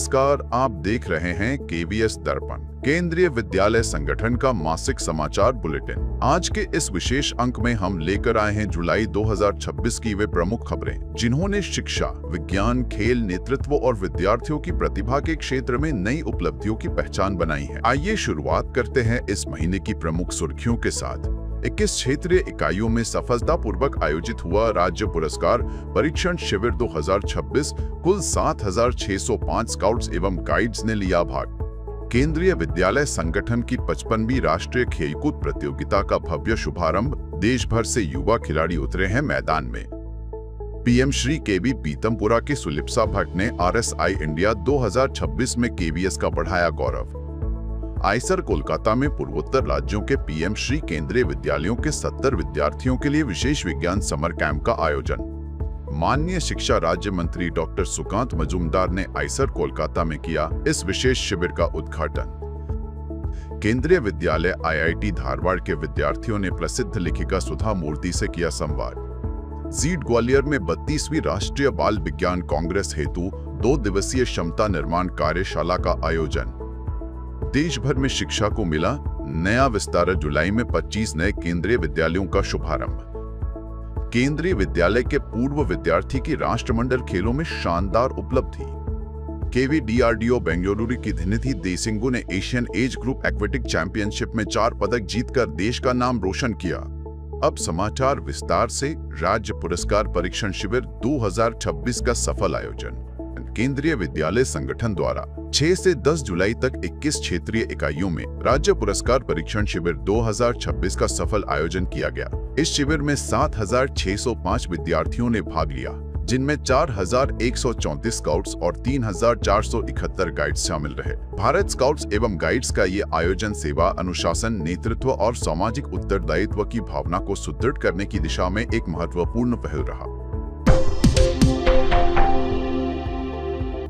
नमस्कार, आप देख रहे हैं केवीएस दर्पण, केंद्रीय विद्यालय संगठन का मासिक समाचार बुलेटिन। आज के इस विशेष अंक में हम लेकर आए हैं जुलाई 2026 की वे प्रमुख खबरें जिन्होंने शिक्षा, विज्ञान, खेल, नेतृत्व और विद्यार्थियों की प्रतिभा के क्षेत्र में नई उपलब्धियों की पहचान बनाई है। आइए शुरुआत करते हैं इस महीने की प्रमुख सुर्खियों के साथ। 21 क्षेत्रीय इकाइयों में सफलतापूर्वक आयोजित हुआ राज्य पुरस्कार परीक्षण शिविर 2026। कुल 7,605 स्काउट्स एवं गाइड्स ने लिया भाग। केंद्रीय विद्यालय संगठन की 55वीं राष्ट्रीय खेलकूद प्रतियोगिता का भव्य शुभारंभ। देश भर से युवा खिलाड़ी उतरे हैं मैदान में। पीएम श्री केवी पीतमपुरा के सुलिप्सा भट्ट ने RSI इंडिया 2026 में केवीएस का बढ़ाया गौरव। आईसर कोलकाता में पूर्वोत्तर राज्यों के पीएम श्री केंद्रीय विद्यालयों के 70 विद्यार्थियों के लिए विशेष विज्ञान समर कैंप का आयोजन। माननीय शिक्षा राज्य मंत्री डॉक्टर सुकांत मजूमदार ने आईसर कोलकाता में किया इस विशेष शिविर का उद्घाटन। केंद्रीय विद्यालय IIT धारवाड़ के विद्यार्थियों ने प्रसिद्ध लेखिका सुधा मूर्ति से किया संवाद। जीट ग्वालियर में 32वीं राष्ट्रीय बाल विज्ञान कांग्रेस हेतु 2 दिवसीय क्षमता निर्माण कार्यशाला का आयोजन। देश भर में शिक्षा को मिला नया विस्तार। जुलाई में 25 नए केंद्रीय विद्यालयों का शुभारंभ। केंद्रीय विद्यालय के पूर्व विद्यार्थी की राष्ट्रमंडल खेलों में शानदार उपलब्धि। KVDRDO बेंगलुरु की धिनिधि देसिंगु ने Asian age group aquatic championship में 4 पदक जीतकर देश का नाम रोशन किया। अब समाचार विस्तार से। राज्य पुरस्कार परीक्षण शिविर 2026 का सफल आयोजन। केंद्रीय विद्यालय संगठन द्वारा 6 से 10 जुलाई तक 21 क्षेत्रीय इकाइयों में राज्य पुरस्कार परीक्षण शिविर 2026 का सफल आयोजन किया गया। इस शिविर में 7,605 विद्यार्थियों ने भाग लिया, जिनमें 4,134 स्काउट्स और 3,471 गाइड्स शामिल रहे। भारत स्काउट्स एवं गाइड्स का ये आयोजन सेवा, अनुशासन, नेतृत्व और सामाजिक उत्तरदायित्व की भावना को सुदृढ़ करने की दिशा में एक महत्वपूर्ण पहल रहा।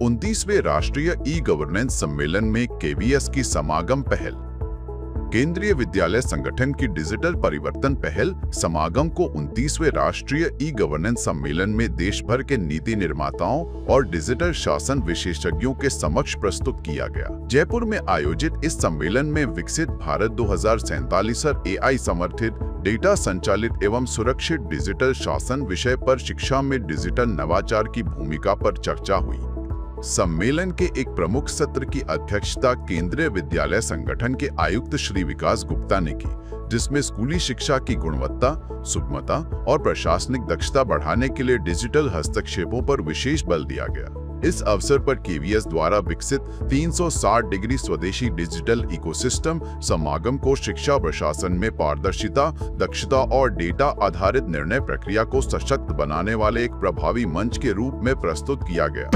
29वें राष्ट्रीय ई-गवर्नेंस सम्मेलन में केवीएस की समागम पहल। केंद्रीय विद्यालय संगठन की डिजिटल परिवर्तन पहल समागम को 29वें राष्ट्रीय ई-गवर्नेंस सम्मेलन में देश भर के नीति निर्माताओं और डिजिटल शासन विशेषज्ञों के समक्ष प्रस्तुत किया गया। जयपुर में आयोजित इस सम्मेलन में विकसित भारत 2047 AI समर्थित, डेटा संचालित एवं सुरक्षित डिजिटल शासन विषय पर शिक्षा में डिजिटल नवाचार की भूमिका पर चर्चा हुई। सम्मेलन के एक प्रमुख सत्र की अध्यक्षता केंद्रीय विद्यालय संगठन के आयुक्त श्री विकास गुप्ता ने की, जिसमें स्कूली शिक्षा की गुणवत्ता, सुगमता और प्रशासनिक दक्षता बढ़ाने के लिए डिजिटल हस्तक्षेपों पर विशेष बल दिया गया। इस अवसर पर केवीएस द्वारा विकसित 360 डिग्री स्वदेशी डिजिटल इकोसिस्टम समागम को शिक्षा प्रशासन में पारदर्शिता, दक्षता और डेटा आधारित निर्णय प्रक्रिया को सशक्त बनाने वाले एक प्रभावी मंच के रूप में प्रस्तुत किया गया।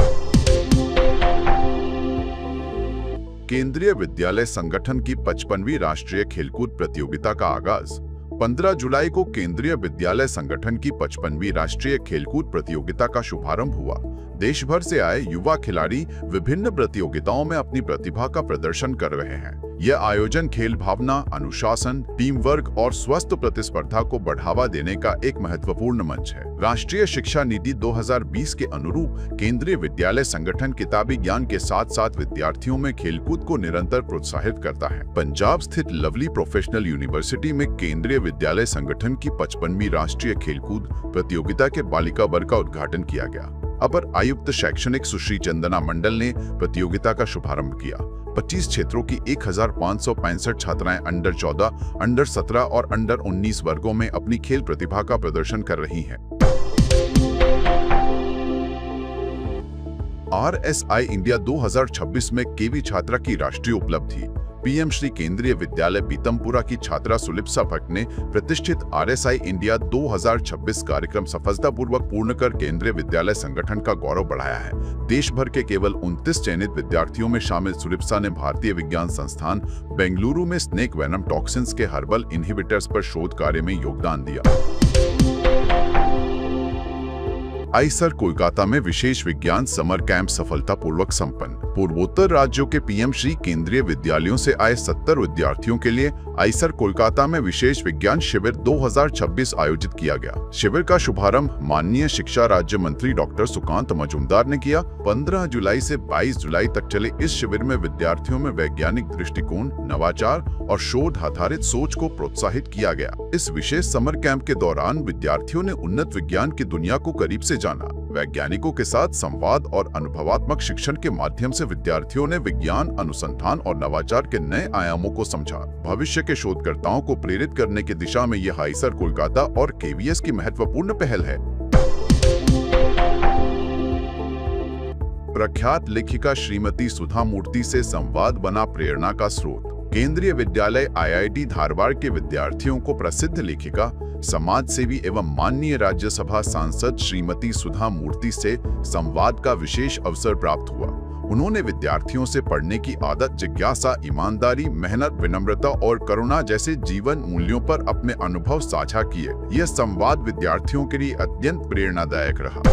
केंद्रीय विद्यालय संगठन की 55वीं राष्ट्रीय खेलकूद प्रतियोगिता का आगाज। 15 जुलाई को केंद्रीय विद्यालय संगठन की 55वीं राष्ट्रीय खेलकूद प्रतियोगिता का शुभारंभ हुआ। देश भर से आए युवा खिलाड़ी विभिन्न प्रतियोगिताओं में अपनी प्रतिभा का प्रदर्शन कर रहे हैं। यह आयोजन खेल भावना, अनुशासन, टीम वर्क और स्वस्थ प्रतिस्पर्धा को बढ़ावा देने का एक महत्वपूर्ण मंच है। राष्ट्रीय शिक्षा नीति 2020 के अनुरूप केंद्रीय विद्यालय संगठन किताबी ज्ञान के साथ साथ विद्यार्थियों में खेलकूद को निरंतर प्रोत्साहित करता है। पंजाब स्थित लवली प्रोफेशनल यूनिवर्सिटी में केंद्रीय विद्यालय संगठन की 55वीं राष्ट्रीय खेलकूद प्रतियोगिता के बालिका वर्ग का उद्घाटन किया गया। अपर आयुक्त शैक्षणिक सुश्री चंदना मंडल ने प्रतियोगिता का शुभारंभ किया। 25 क्षेत्रों की 1,565 छात्राएं अंडर 14, अंडर 17 और अंडर 19 वर्गों में अपनी खेल प्रतिभा का प्रदर्शन कर रही हैं। RSI इंडिया 2026 में केवी छात्रा की राष्ट्रीय उपलब्धि। पीएम श्री केंद्रीय विद्यालय पीतमपुरा की छात्रा सुलिप्सा भट्ट ने प्रतिष्ठित RSI इंडिया 2026 कार्यक्रम सफलतापूर्वक पूर्ण कर केंद्रीय विद्यालय संगठन का गौरव बढ़ाया है। देश भर के केवल 29 चयनित विद्यार्थियों में शामिल सुलिप्सा ने भारतीय विज्ञान संस्थान बेंगलुरु में स्नेक वेनम टॉक्सिन्स के हर्बल इनहिबिटर्स पर शोध कार्य में योगदान दिया। आईसर कोलकाता में विशेष विज्ञान समर कैंप सफलतापूर्वक संपन्न। पूर्वोत्तर राज्यों के पीएम श्री केंद्रीय विद्यालयों से आए 70 विद्यार्थियों के लिए आईसर कोलकाता में विशेष विज्ञान शिविर 2026 आयोजित किया गया। शिविर का शुभारंभ माननीय शिक्षा राज्य मंत्री डॉक्टर सुकांत मजूमदार ने किया। 15 जुलाई से 22 जुलाई तक चले इस शिविर में विद्यार्थियों में वैज्ञानिक दृष्टिकोण, नवाचार और शोध आधारित सोच को प्रोत्साहित किया गया। इस विशेष समर कैंप के दौरान विद्यार्थियों ने उन्नत विज्ञान की दुनिया को करीब से जाना। वैज्ञानिकों के साथ संवाद और अनुभवात्मक शिक्षण के माध्यम से विद्यार्थियों ने विज्ञान, अनुसंधान और नवाचार के नए आयामों को समझा। भविष्य के शोधकर्ताओं को प्रेरित करने की दिशा में यह आईसर कोलकाता और केवीएस की महत्वपूर्ण पहल है। प्रख्यात लेखिका श्रीमती सुधा मूर्ति से संवाद बना प्रेरणा का स्रोत। केंद्रीय विद्यालय IIT धारवाड़ के विद्यार्थियों को प्रसिद्ध लेखिका, समाज सेवी एवं माननीय राज्यसभा सांसद श्रीमती सुधा मूर्ति से संवाद का विशेष अवसर प्राप्त हुआ। उन्होंने विद्यार्थियों से पढ़ने की आदत, जिज्ञासा, ईमानदारी, मेहनत, विनम्रता और करुणा जैसे जीवन मूल्यों पर अपने अनुभव साझा किए। यह संवाद विद्यार्थियों के लिए अत्यंत प्रेरणादायक रहा।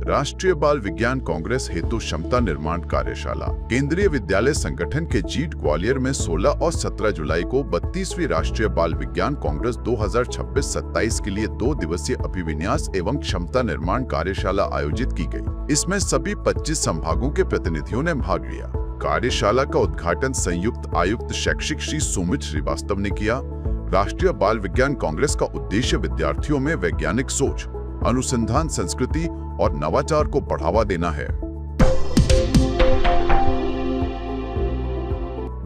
राष्ट्रीय बाल विज्ञान कांग्रेस हेतु क्षमता निर्माण कार्यशाला। केंद्रीय विद्यालय संगठन के जीट ग्वालियर में 16 और 17 जुलाई को 32वीं राष्ट्रीय बाल विज्ञान कांग्रेस 2026-27 के लिए 2 दिवसीय अभिविन्यास एवं क्षमता निर्माण कार्यशाला आयोजित की गई। इसमें सभी 25 संभागों के प्रतिनिधियों ने भाग लिया। कार्यशाला का उद्घाटन संयुक्त आयुक्त शैक्षिक श्री सुमित श्रीवास्तव ने किया। राष्ट्रीय बाल विज्ञान कांग्रेस का उद्देश्य विद्यार्थियों में वैज्ञानिक सोच, अनुसंधान संस्कृति और नवाचार को बढ़ावा देना है।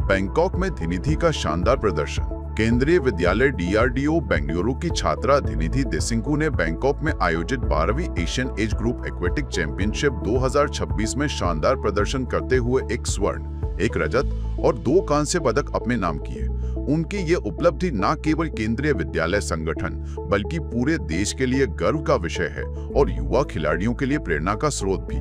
बैंकॉक में धिनिधि का शानदार प्रदर्शन। केंद्रीय विद्यालय DRDO बेंगलुरु की छात्रा धिनिधि देसिंगू ने बैंकॉक में आयोजित 12वीं Asian age group aquatic championship 2026 में शानदार प्रदर्शन करते हुए 1 स्वर्ण, 1 रजत और 2 कांस्य पदक अपने नाम किए। उनकी ये उपलब्धि न केवल केंद्रीय विद्यालय संगठन बल्कि पूरे देश के लिए गर्व का विषय है और युवा खिलाड़ियों के लिए प्रेरणा का स्रोत भी।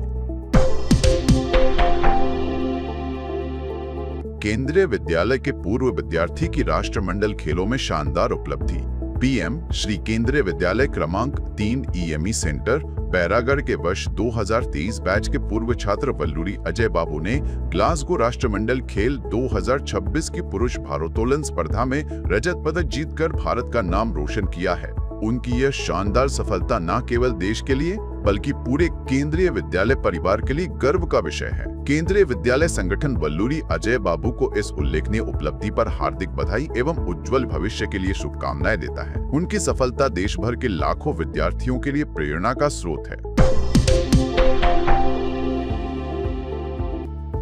केंद्रीय विद्यालय के पूर्व विद्यार्थी की राष्ट्रमंडल खेलों में शानदार उपलब्धि। पीएम श्री केंद्रीय विद्यालय क्रमांक 3 EME सेंटर बैरागढ़ के वर्ष 2023 बैच के पूर्व छात्र वल्लूरी अजय बाबू ने ग्लासगो राष्ट्रमंडल खेल 2026 की पुरुष भारोत्तोलन स्पर्धा में रजत पदक जीतकर भारत का नाम रोशन किया है। उनकी यह शानदार सफलता न केवल देश के लिए बल्कि पूरे केंद्रीय विद्यालय परिवार के लिए गर्व का विषय है। केंद्रीय विद्यालय संगठन वल्लूरी अजय बाबू को इस उल्लेखनीय उपलब्धि पर हार्दिक बधाई एवं उज्जवल भविष्य के लिए शुभकामनाएं देता है। उनकी सफलता देश भर के लाखों विद्यार्थियों के लिए प्रेरणा का स्रोत है।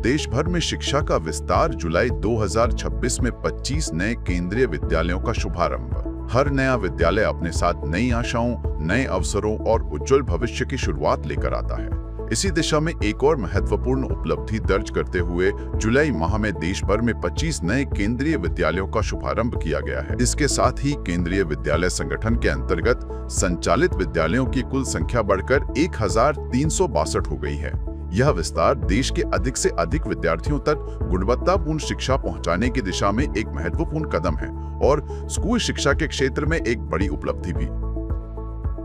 देश भर में शिक्षा का विस्तार। जुलाई 2026 में 25 नए केंद्रीय विद्यालयों का शुभारंभ। हर नया विद्यालय अपने साथ नई आशाओं, नए अवसरों और उज्जवल भविष्य की शुरुआत लेकर आता है। इसी दिशा में एक और महत्वपूर्ण उपलब्धि दर्ज करते हुए जुलाई माह में देश भर में 25 नए केंद्रीय विद्यालयों का शुभारंभ किया गया है। इसके साथ ही केंद्रीय विद्यालय संगठन के अंतर्गत संचालित विद्यालयों की कुल संख्या बढ़कर 1362 हो गई है। यह विस्तार देश के अधिक से अधिक विद्यार्थियों तक गुणवत्तापूर्ण शिक्षा पहुंचाने की दिशा में एक महत्वपूर्ण कदम है और स्कूल शिक्षा के क्षेत्र में एक बड़ी उपलब्धि भी।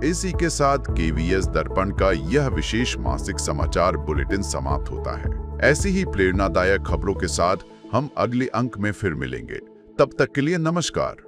इसी के साथ केवीएस दर्पण का यह विशेष मासिक समाचार बुलेटिन समाप्त होता है। ऐसी ही प्रेरणादायक खबरों के साथ हम अगले अंक में फिर मिलेंगे। तब तक के लिए नमस्कार।